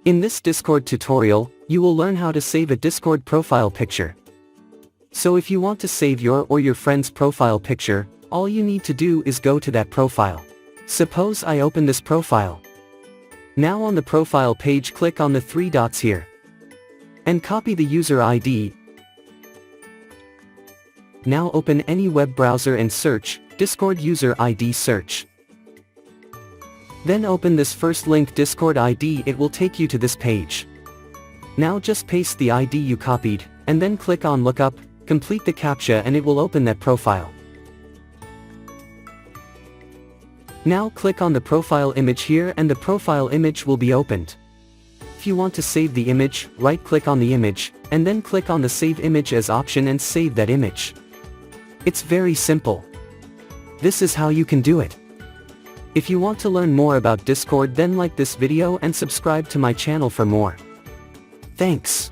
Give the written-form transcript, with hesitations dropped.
In this Discord tutorial, you will learn how to save a Discord profile picture. So if you want to save your or your friend's profile picture, all you need to do is go to that profile. Suppose I open this profile. Now on the profile page, click on the three dots here. And copy the user ID. Now open any web browser and search, Discord user ID search. Then open this first link Discord ID, it will take you to this page. Now just paste the ID you copied, and then click on lookup, complete the CAPTCHA and it will open that profile. Now click on the profile image here and the profile image will be opened. If you want to save the image, right click on the image, and then click on the save image as option and save that image. It's very simple. This is how you can do it. If you want to learn more about Discord, then like this video and subscribe to my channel for more. Thanks.